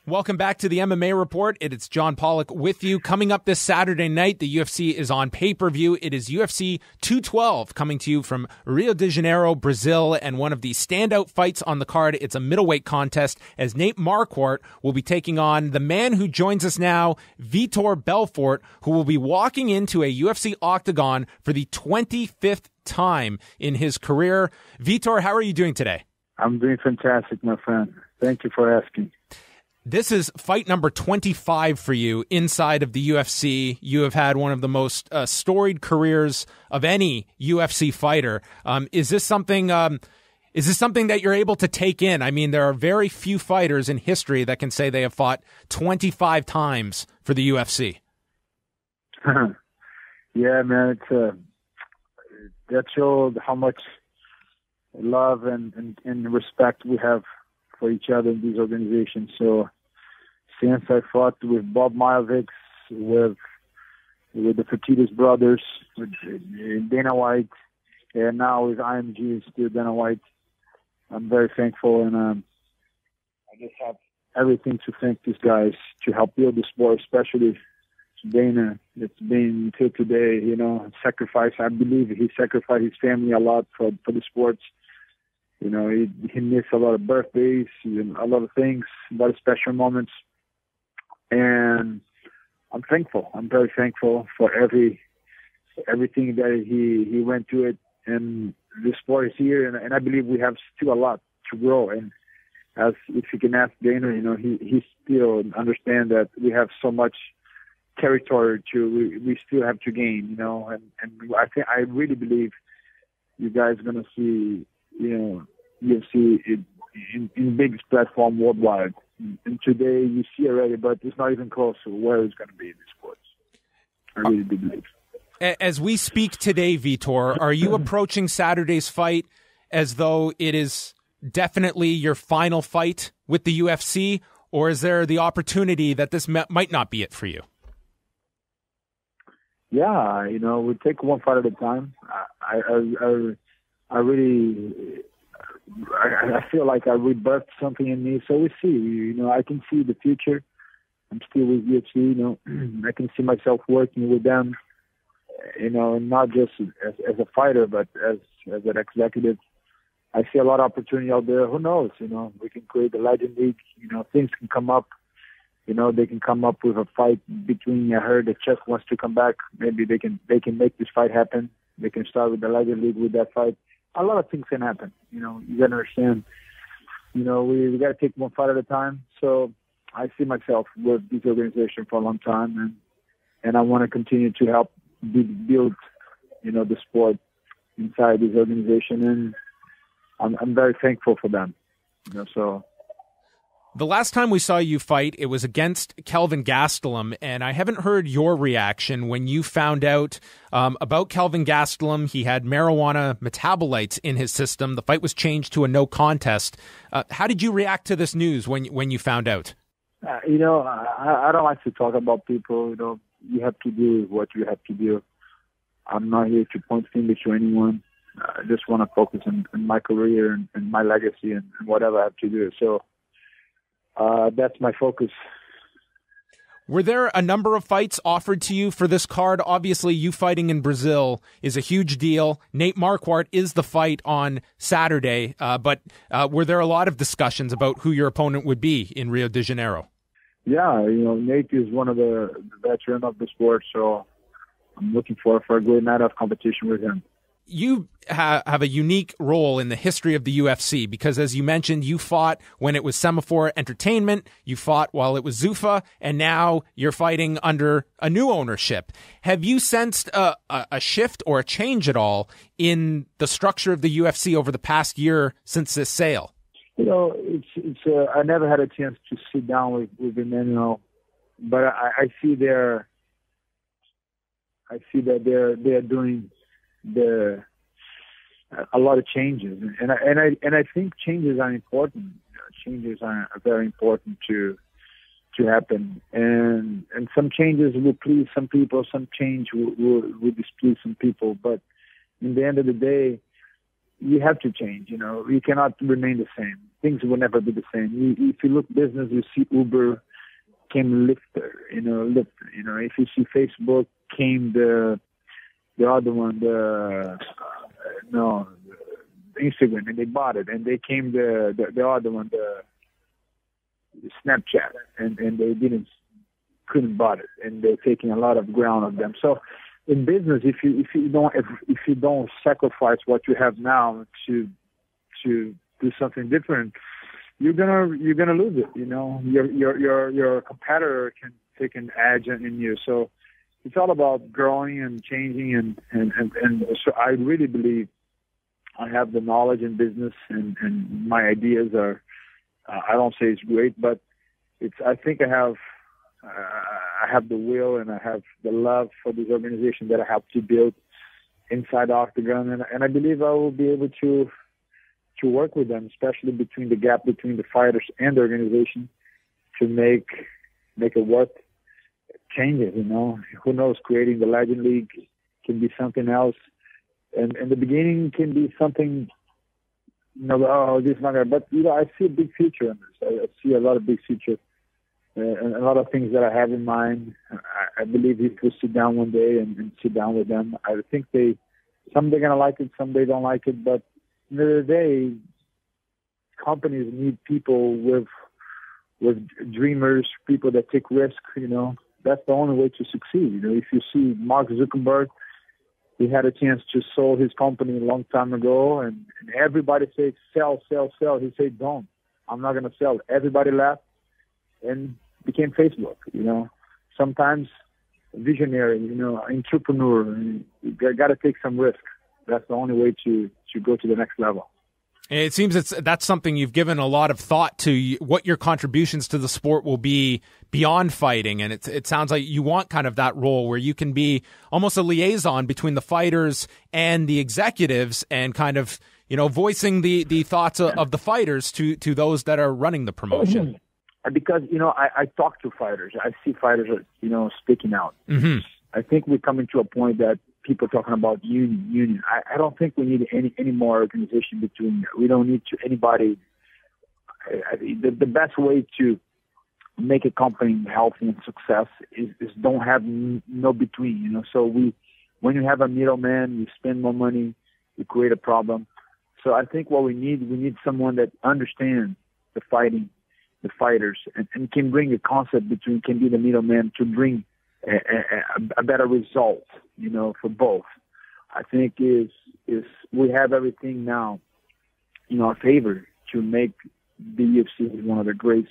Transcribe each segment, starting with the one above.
Welcome back to the MMA Report. It's John Pollock with you. Coming up this Saturday night, the UFC is on pay-per-view. It is UFC 212 coming to you from Rio de Janeiro, Brazil, and one of the standout fights on the card. It's a middleweight contest as Nate Marquardt will be taking on the man who joins us now, Vitor Belfort, who will be walking into a UFC octagon for the 25th time in his career. Vitor, how are you doing today? I'm doing fantastic, my friend. Thank you for asking. This is fight number 25 for you inside of the UFC. You have had one of the most storied careers of any UFC fighter. Is this something that you're able to take in? I mean, there are very few fighters in history that can say they have fought 25 times for the UFC. Yeah, man, that shows how much love and respect we have for each other in these organizations. So since I fought with Bob Milovic, with the Fertitas brothers, with Dana White, and now with IMG, still Dana White, I'm very thankful, and I just have everything to thank these guys to help build the sport, especially Dana. It's been till today, sacrifice. I believe he sacrificed his family a lot for the sports. He missed a lot of birthdays, a lot of things, a lot of special moments. And I'm thankful. I'm very thankful for everything that he went through it. And the sport is here, and I believe we have still a lot to grow. And as if you can ask Dana, he still understands that we have so much territory we still have to gain, and I really believe you guys are going to see, UFC in biggest platform worldwide. And today you see already, but it's not even close to where it's going to be in the sports. I really do believe. As we speak today, Vitor, are you approaching Saturday's fight as though it is definitely your final fight with the UFC, or is there the opportunity that this might not be it for you? Yeah, we take one fight at a time. I really feel like I rebirthed something in me. So we see, I can see the future. I'm still with UFC, I can see myself working with them, not just as a fighter, but as an executive. I see a lot of opportunity out there. Who knows, we can create a Legend League, things can come up. They can come up with a fight between, I heard that Chuck wants to come back. Maybe they can make this fight happen. They can start with the Legend League with that fight. A lot of things can happen. You got to understand, we got to take one fight at a time. So I see myself with this organization for a long time, and I want to continue to help build, the sport inside this organization. And I'm very thankful for them, so. The last time we saw you fight, it was against Kelvin Gastelum, and I haven't heard your reaction when you found out about Kelvin Gastelum. He had marijuana metabolites in his system. The fight was changed to a no contest. How did you react to this news when you found out? I don't like to talk about people. You have to do what you have to do. I'm not here to point fingers to anyone. I just want to focus on my career and my legacy and whatever I have to do. So. That's my focus. Were there a number of fights offered to you for this card? Obviously, you fighting in Brazil is a huge deal. Nate Marquardt is the fight on Saturday, but were there a lot of discussions about who your opponent would be in Rio de Janeiro? Yeah, Nate is one of the veterans of the sport, so I'm looking for a great night of competition with him. You have a unique role in the history of the UFC because, as you mentioned, you fought when it was Semaphore Entertainment, you fought while it was Zuffa, and now you're fighting under a new ownership. Have you sensed a shift or a change at all in the structure of the UFC over the past year since this sale? It's I never had a chance to sit down with Emmanuel, but I see that they're doing a lot of changes, and I think changes are important. Changes are very important to happen, and some changes will please some people, some change will displease some people. But in the end of the day, you have to change. You cannot remain the same. Things will never be the same. If you look business, you see Uber came Lifter. If you see Facebook came the other one, Instagram, and they bought it, and they came the other one, the Snapchat, and they couldn't buy it, and they're taking a lot of ground on them. So in business, if you don't sacrifice what you have now to do something different, you're gonna lose it. Your competitor can take an edge in you. So it's all about growing and changing, and so I really believe I have the knowledge in business, and my ideas are. I don't say it's great, but I think I have the will, and I have the love for this organization that I have to build inside the octagon, and I believe I will be able to work with them, especially between the gap between the fighters and the organization, to make it worth changes. Who knows? Creating the Legend League can be something else, and the beginning can be something. This is not gonna. But I see a big future in this. I see a lot of big future. And a lot of things that I have in mind. I believe if we sit down one day and sit down with them, I think some they're going to like it, some they don't like it. But at the end of the day, companies need people with dreamers, people that take risks. That's the only way to succeed. If you see Mark Zuckerberg, he had a chance to sell his company a long time ago, and everybody said, sell, sell, sell. He said, don't. I'm not going to sell. Everybody laughed and became Facebook. Sometimes visionary, entrepreneur, you got to take some risk. That's the only way to go to the next level. It seems that's something you've given a lot of thought to, what your contributions to the sport will be beyond fighting. And it sounds like you want kind of that role where you can be almost a liaison between the fighters and the executives, and kind of, voicing the thoughts of the fighters to those that are running the promotion. Because, I talk to fighters. I see fighters, speaking out. Mm-hmm. I think we're coming to a point that people talking about union. I don't think we need any more organization between. We don't need anybody. The best way to make a company healthy and success is don't have no between. So when you have a middleman, you spend more money, you create a problem. So I think what we need someone that understands the fighters, and can bring a concept can be the middleman to bring a better result, for both. I think is we have everything now in our favor to make the UFC one of the great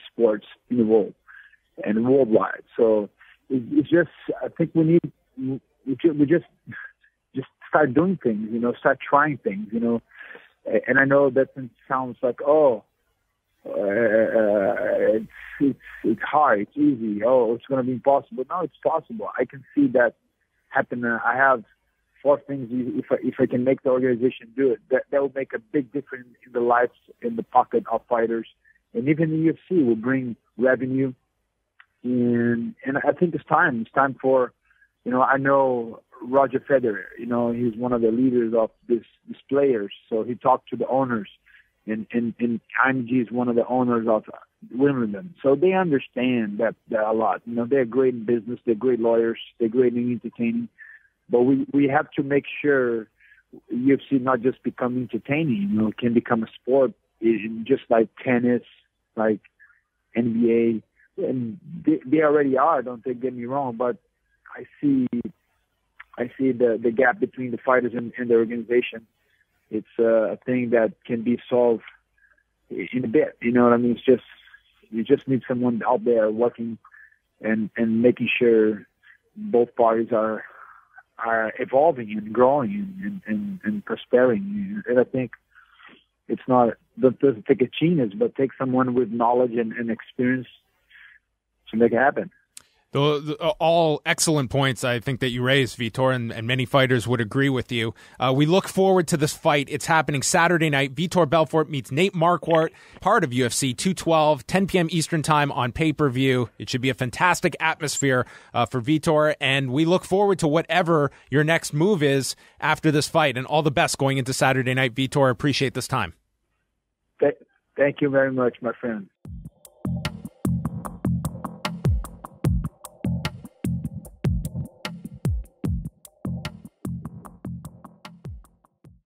sports in the world and worldwide. So it's just, I think we just start doing things, start trying things, and I know that sounds like, it's hard, it's easy, it's going to be impossible. No, it's possible. I can see that happen. I have 4 things. If I can make the organization do it, that will make a big difference in the lives, in the pocket of fighters, and even the UFC will bring revenue. And I think it's time. It's time for, I know Roger Federer. He's one of the leaders of these players. So he talked to the owners. And IMG is one of the owners of Wimbledon. So they understand that a lot. They're great in business. They're great lawyers. They're great in entertaining. But we have to make sure UFC not just become entertaining, it can become a sport, just like tennis, like NBA. And they already are, don't get me wrong. But I see the gap between the fighters and the organization. It's a thing that can be solved in a bit. You know what I mean? It's just, you just need someone out there working and making sure both parties are evolving and growing and prospering. And I think it doesn't take a genius, but take someone with knowledge and experience to make it happen. All excellent points, I think, that you raised, Vitor, and many fighters would agree with you. We look forward to this fight. It's happening Saturday night. Vitor Belfort meets Nate Marquardt, part of UFC 212, 10 p.m. Eastern Time on pay-per-view. It should be a fantastic atmosphere for Vitor, and we look forward to whatever your next move is after this fight, and all the best going into Saturday night, Vitor. Appreciate this time. Thank you very much, my friend.